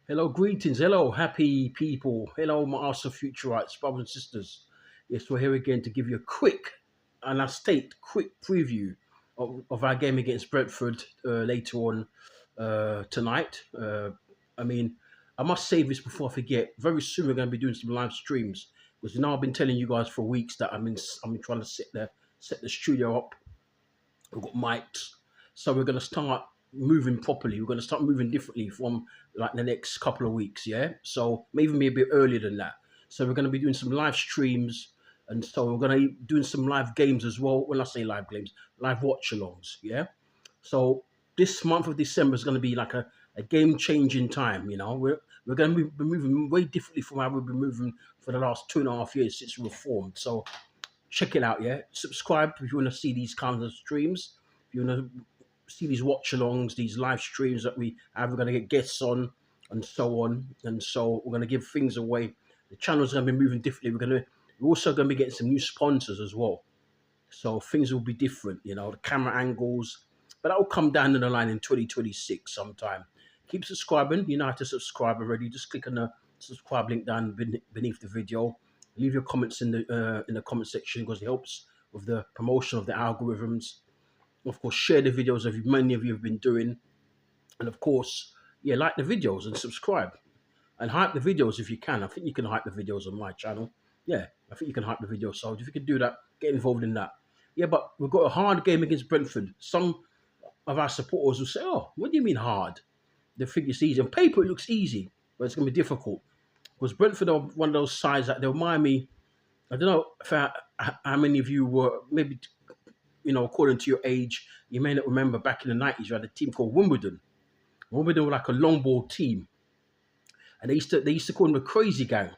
Hello, greetings. Hello, happy people. Hello, my Arsenal Futurites, brothers and sisters. Yes, we're here again to give you a quick, and I state, quick preview of our game against Brentford later on tonight. I mean, I must say this before I forget. Very soon we're going to be doing some live streams because I've been telling you guys for weeks that I'm trying to set the studio up. We've got mics, so we're going to start moving properly. We're going to start moving differently from like the next couple of weeks. Yeah, so maybe a bit earlier than that. So we're going to be doing some live streams, and so we're going to be doing some live games as well. When I say live games, live watch-alongs. Yeah. So this month of December is going to be like a game-changing time. We're going to be moving way differently from how we've been moving for the last 2.5 years since we were formed. So check it out, yeah. Subscribe if you want to see these kinds of streams. If you want to see these watch-alongs, these live streams that we have, we're going to get guests and so on. And so we're going to give things away. The channel's going to be moving differently. We're also going to be getting some new sponsors as well. So things will be different, the camera angles. But that will come down the line in 2026 sometime. Keep subscribing. You know how to subscribe already. Just click on the subscribe link down beneath the video. Leave your comments in the comment section because it helps with the promotion of the algorithms. Of course, share the videos as many of you have been doing. And of course, yeah, like the videos and subscribe. And hype the videos if you can. I think you can hype the videos on my channel. Yeah, I think you can hype the videos. So if you can do that, get involved in that. Yeah, but we've got a hard game against Brentford. Some of our supporters will say, oh, what do you mean hard? They think it's easy. On paper, it looks easy, but it's going to be difficult. Because Brentford are one of those sides that they remind me. I don't know how many of you were, maybe, according to your age, you may not remember back in the 90s, you had a team called Wimbledon. Wimbledon were like a long ball team. And they used to call them the crazy gang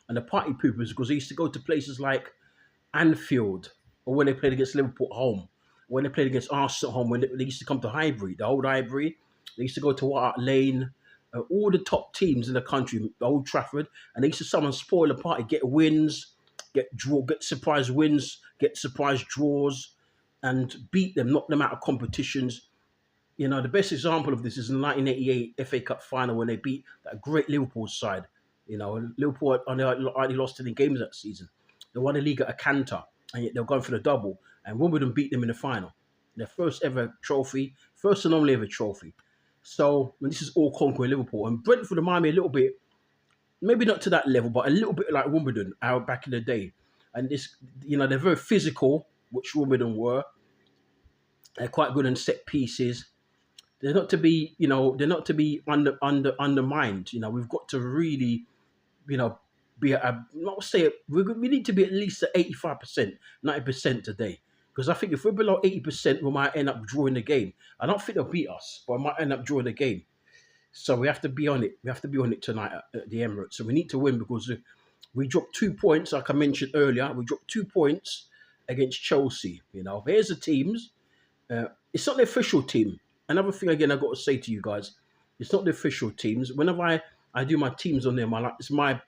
and the party poopers because they used to go to places like Anfield or when they played against Liverpool at home, when they played against Arsenal at home, when they used to come to Highbury, the old Highbury. They used to go to White Hart Lane, all the top teams in the country, Old Trafford, and they used to someone spoil the party, get wins, get surprise wins, get surprise draws, and beat them, knock them out of competitions. The best example of this is in the 1988 FA Cup final when they beat that great Liverpool side. Liverpool only lost 10 games that season. They won the league at a canter, and yet they were going for the double. And Wimbledon beat them in the final. Their first ever trophy, first and only ever trophy. So this is all conquering Liverpool. And Brentford remind me a little bit, maybe not to that level, but a little bit like Wimbledon out back in the day. And they're very physical, which Wimbledon were. They're quite good in set pieces. They're not to be, undermined. We've got to really, be we need to be at least at 85%, 90% today. Because I think if we're below 80%, we might end up drawing the game. I don't think they'll beat us, but we might end up drawing the game. So we have to be on it. We have to be on it tonight at the Emirates. So we need to win because we dropped 2 points, like I mentioned earlier. We dropped 2 points against Chelsea. Here's the teams. It's not the official team. Another thing, again, I've got to say to you guys, it's not the official teams. Whenever I do my teams on there, it's my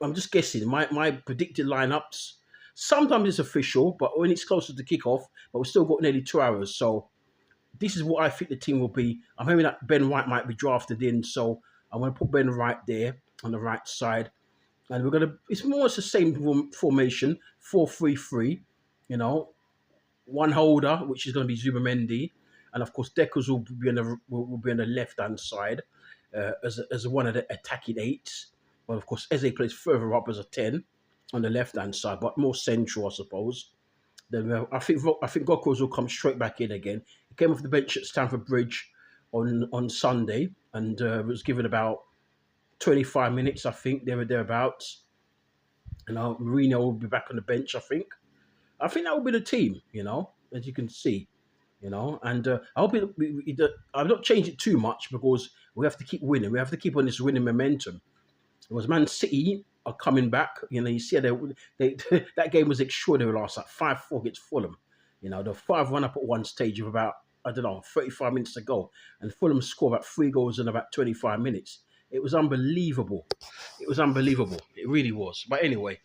I'm just guessing, my predicted lineups. Sometimes it's official, but when it's closer to kickoff, but we've still got nearly 2 hours. So this is what I think the team will be. I'm hoping that Ben White might be drafted in, so I'm going to put Ben White there on the right side. And it's more or less the same formation, 4-3-3, one holder, which is going to be Zubamendi. And of course, Deckers will be on the left-hand side as one of the attacking eights. Well, of course, Eze plays further up as a 10 on the left-hand side, but more central, I suppose. Then I think Gokos will come straight back in again. He came off the bench at Stamford Bridge on Sunday and was given about 25 minutes, I think, thereabouts. Mourinho will be back on the bench, I think. I think that will be the team, as you can see. And I hope I've not changed it too much because we have to keep winning. We have to keep on this winning momentum. Because Man City are coming back. You see that game was extraordinary last night, 5-4 against Fulham. The 5-1 up at one stage of about, 35 minutes to go. And Fulham scored about 3 goals in about 25 minutes. It was unbelievable. It really was. But anyway,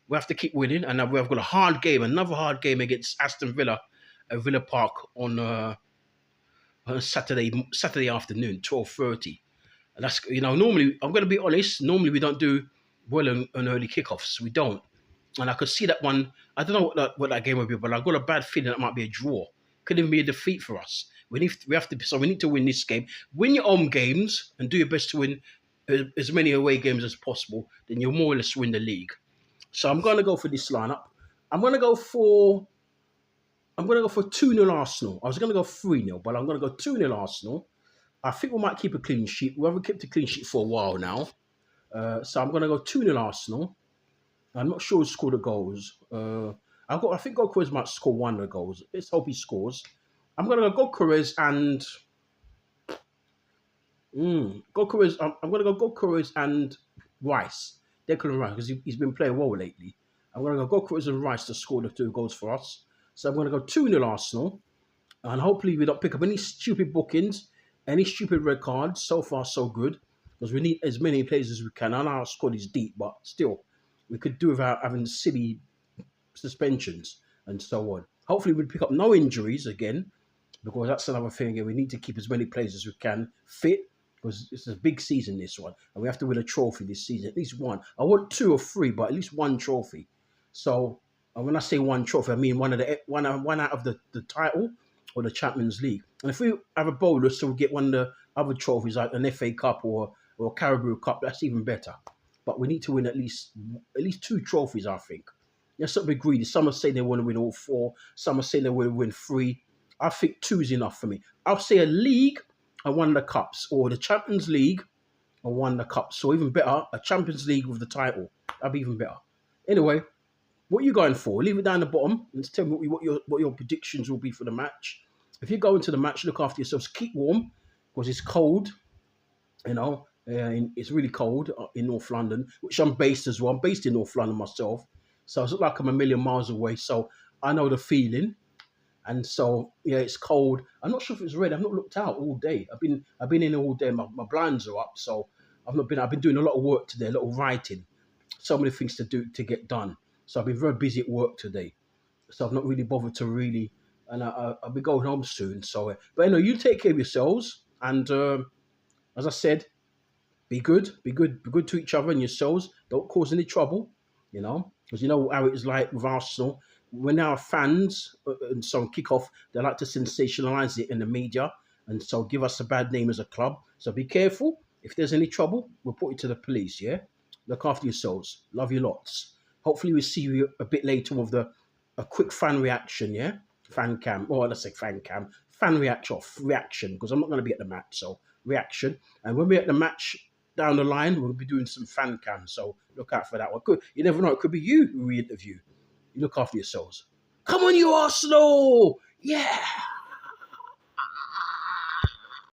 we have to keep winning. And we've got another hard game against Aston Villa at Villa Park on Saturday afternoon, 12:30. And that's, normally, I'm going to be honest, normally we don't do well on early kickoffs. We don't. And I could see that one. I don't know what that game would be, but I've got a bad feeling that might be a draw. Could even be a defeat for us. We need to win this game. Win your home games and do your best to win as many away games as possible. Then you'll more or less win the league. So I'm going to go for this lineup. I'm going to go for 2-0 Arsenal. I was going to go 3-0, but I'm going to go 2-0 Arsenal. I think we might keep a clean sheet. We haven't kept a clean sheet for a while now. So I'm going to go 2-0 Arsenal. I'm not sure who scored the goals. I think Gokrez might score one of the goals. Let's hope he scores. I'm going to go Gokrez and... Gokrez. I'm going to go Gokrez and Rice. Declan Rice, because he's been playing well lately. I'm going to go Gokrez and Rice to score the 2 goals for us. So I'm going to go 2-0 Arsenal. And hopefully we don't pick up any stupid bookings, any stupid red cards. So far, so good. Because we need as many players as we can. I know our squad is deep, but still, we could do without having silly suspensions and so on. Hopefully we'll pick up no injuries again, because that's another thing. We need to keep as many players as we can fit, because it's a big season, this one. And we have to win a trophy this season, at least one. I want 2 or 3, but at least one trophy. So when I say one trophy, I mean one out of the title or the Champions League. And if we have a bonus, so we get one of the other trophies like an FA Cup or Carabao Cup, that's even better. But we need to win at least 2 trophies, I think. Let's not be greedy. Some are saying they want to win all 4. Some are saying they want to win 3. I think 2 is enough for me. I'll say a league and one of the cups, or the Champions League and one of the cups. So even better, a Champions League with the title. That'd be even better. Anyway, what are you going for? Leave it down the bottom and tell me what your predictions will be for the match. If you go into the match, look after yourselves. Keep warm, because it's cold. It's really cold in North London, which I'm based as well. I'm based in North London myself. So it's not like I'm a million miles away. So I know the feeling. And so, yeah, it's cold. I'm not sure if it's red. I've not looked out all day. I've been in all day. My blinds are up. So I've been doing a lot of work today, a lot of writing. So many things to get done. So I've been very busy at work today. So I've not really bothered to really, and I'll be going home soon. So, but anyway, you take care of yourselves. And as I said, be good to each other and yourselves. Don't cause any trouble, because you know how it is like with Arsenal. When our fans and so on kick off, they like to sensationalize it in the media and so give us a bad name as a club. So be careful. If there's any trouble, we'll put you to the police, yeah? Look after yourselves. Love you lots. Hopefully we'll see you a bit later with a quick fan reaction, yeah? Fan cam. Oh, let's say fan cam. Fan reaction, because I'm not going to be at the match, so reaction. And when we're at the match down the line, we'll be doing some fan cam, so look out for that one. You never know, it could be you who we interview. You look after yourselves. Come on, you Arsenal! Yeah!